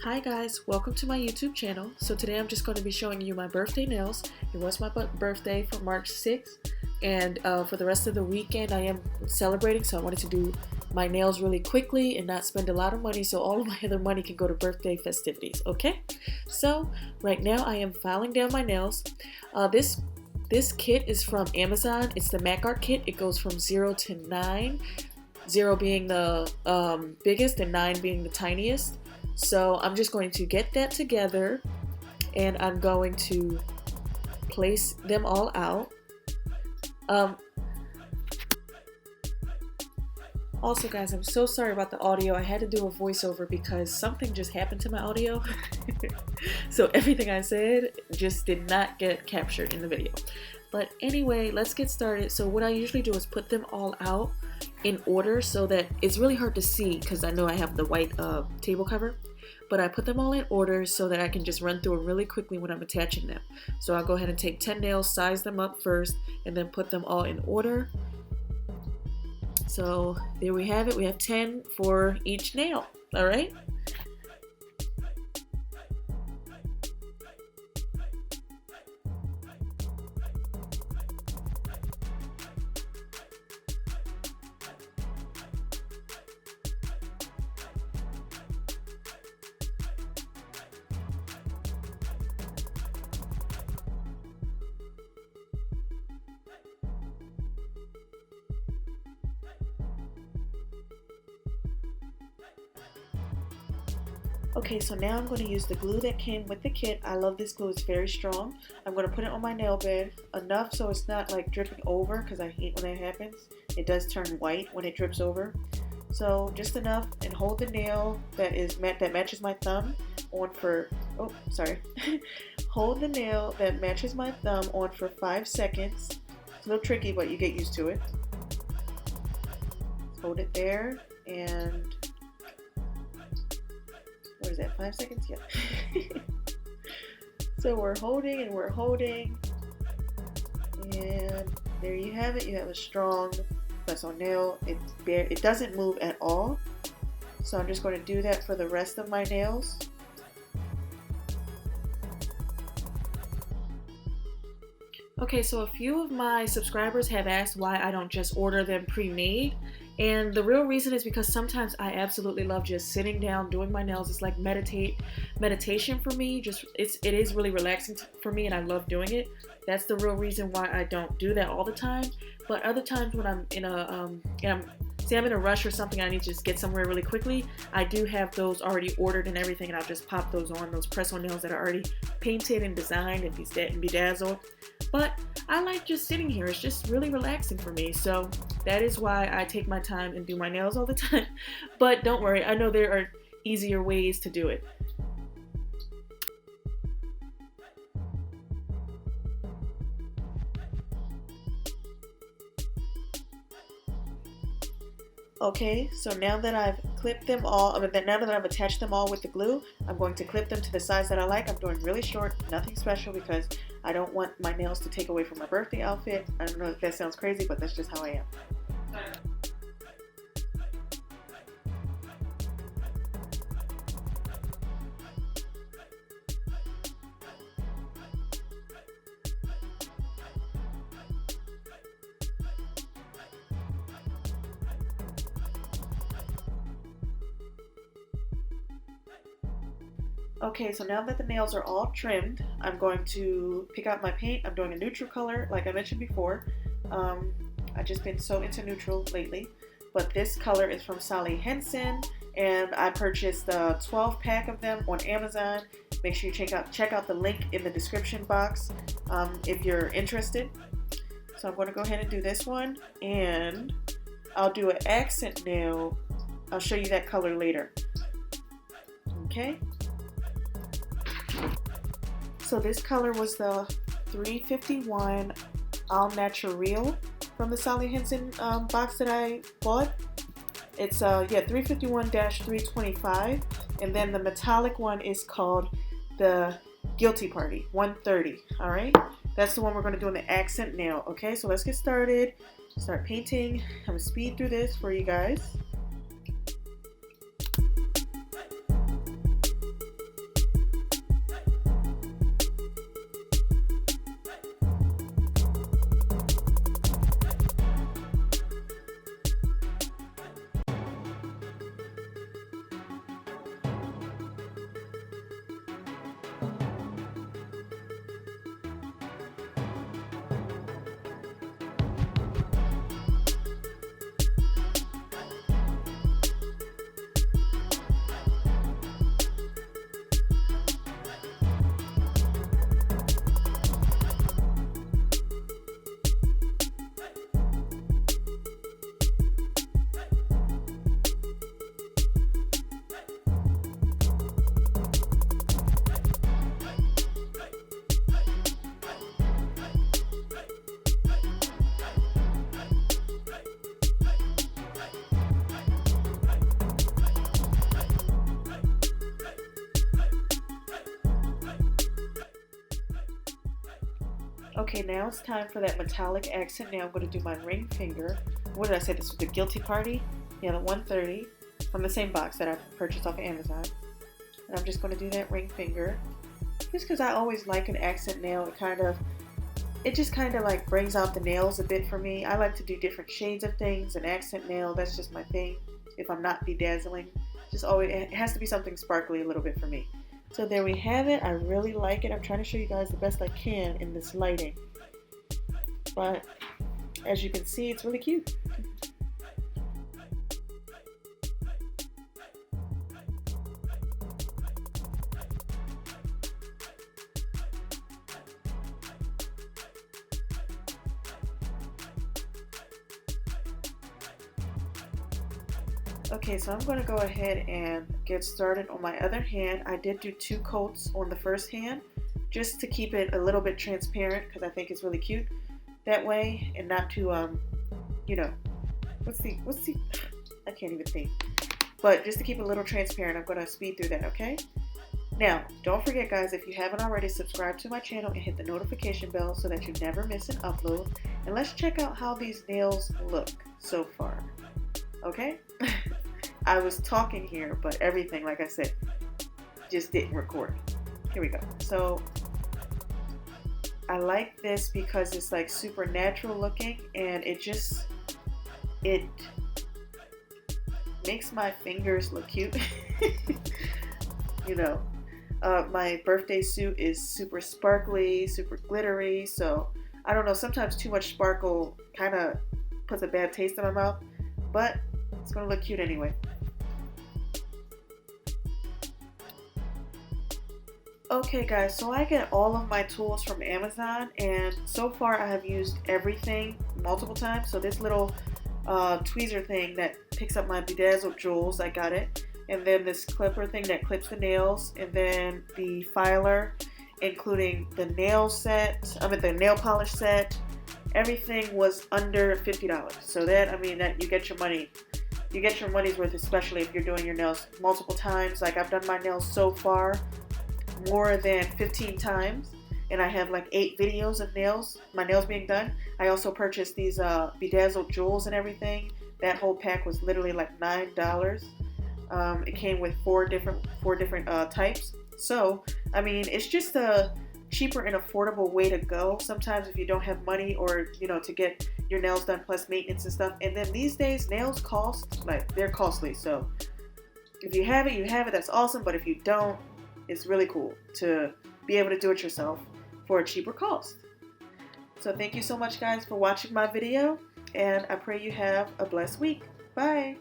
Hi guys, welcome to my YouTube channel. So today I'm just going to be showing you my birthday nails. It was my birthday for March 6th, and for the rest of the weekend I am celebrating, so I wanted to do my nails really quickly and not spend a lot of money so all of my other money can go to birthday festivities, okay? So right now I am filing down my nails. This kit is from Amazon. It's the Makartt kit. It goes from 0 to 9, 0 being the biggest and 9 being the tiniest. So I'm just going to get that together and I'm going to place them all out. Also guys, I'm so sorry about the audio. I had to do a voiceover because something just happened to my audio. So everything I said just did not get captured in the video. But anyway, let's get started. So what I usually do is put them all out in order so that it's really hard to see because I know I have the white table cover, but I put them all in order so that I can just run through them really quickly when I'm attaching them. So I'll go ahead and take 10 nails, size them up first, and then put them all in order. So there we have it. We have 10 for each nail. All right. Okay, so now I'm going to use the glue that came with the kit. I love this glue, it's very strong. I'm going to put it on my nail bed, enough so it's not like dripping over because I hate when that happens. It does turn white when it drips over. So just enough, and hold the nail that matches my thumb on for, hold the nail that matches my thumb on for 5 seconds. It's a little tricky, but you get used to it. Hold it there, and what is that, 5 seconds? Yeah. So we're holding and we're holding, and there you have it. You have a strong press-on nail. It doesn't move at all. So I'm just going to do that for the rest of my nails. Okay, so a few of my subscribers have asked why I don't just order them pre-made. And the real reason is because sometimes I absolutely love just sitting down doing my nails. It's like meditation for me. It is really relaxing for me, and I love doing it. That's the real reason why I don't do that all the time. But other times when I'm in I'm in a rush or something, I need to just get somewhere really quickly, I do have those already ordered and everything, and I'll just pop those on, those press-on nails that are already painted and designed and bedazzled. But I like just sitting here. It's just really relaxing for me. So that is why I take my time and do my nails all the time. But don't worry, I know there are easier ways to do it. Okay, so now that I've clipped them all, now that I've attached them all with the glue, I'm going to clip them to the size that I like. I'm doing really short, nothing special, because I don't want my nails to take away from my birthday outfit. I don't know if that sounds crazy, but that's just how I am. Okay, so now that the nails are all trimmed, I'm going to pick out my paint. I'm doing a neutral color, like I mentioned before. I've just been so into neutral lately. But this color is from Henson, and I purchased a 12-pack of them on Amazon. Make sure you check out the link in the description box if you're interested. So I'm going to go ahead and do this one, and I'll do an accent nail. I'll show you that color later. Okay. So this color was the 351 Al Natural from the Henson box that I bought. It's 351-325, and then the metallic one is called the Guilty Party 130. All right, that's the one we're going to do in the accent nail. Okay, so let's get started. Start painting. I'm gonna speed through this for you guys. Okay, now it's time for that metallic accent. Now I'm going to do my ring finger. What did I say? This was the Guilty Party? Yeah, the 130 from the same box that I purchased off of Amazon. And I'm just going to do that ring finger. Just because I always like an accent nail. It just kind of like brings out the nails a bit for me. I like to do different shades of things. An accent nail, that's just my thing. If I'm not bedazzling, just always, it has to be something sparkly a little bit for me. So there we have it. I really like it. I'm trying to show you guys the best I can in this lighting. But as you can see, it's really cute. Okay, so I'm going to go ahead and get started on my other hand. I did do 2 coats on the first hand just to keep it a little bit transparent because I think it's really cute that way and not to, you know, what's the, I can't even think. But just to keep it a little transparent, I'm going to speed through that, okay? Now, don't forget guys, if you haven't already, subscribe to my channel and hit the notification bell so that you never miss an upload. And let's check out how these nails look so far, okay? I was talking here, but everything, like I said, just didn't record. Here we go. So I like this because it's like super natural looking and it makes my fingers look cute. You know, my birthday suit is super sparkly, super glittery. So I don't know, sometimes too much sparkle kind of puts a bad taste in my mouth, but it's gonna look cute anyway. Okay guys, so I get all of my tools from Amazon and so far I have used everything multiple times. So this little tweezer thing that picks up my bedazzled jewels, I got it. And then this clipper thing that clips the nails, and then the filer, including the nail set, the nail polish set. Everything was under $50. So that, I mean, that you get your money's worth, especially if you're doing your nails multiple times. Like I've done my nails so far more than 15 times and I have like 8 videos of my nails being done. I also purchased these bedazzled jewels and everything. That whole pack was literally like $9. It came with four different types. So I mean, it's just a cheaper and affordable way to go sometimes if you don't have money, or you know, to get your nails done plus maintenance and stuff. And then these days nails cost, like, they're costly. So if you have it, you have it. That's awesome. But if you don't, it's really cool to be able to do it yourself for a cheaper cost. So thank you so much guys for watching my video, and I pray you have a blessed week. Bye!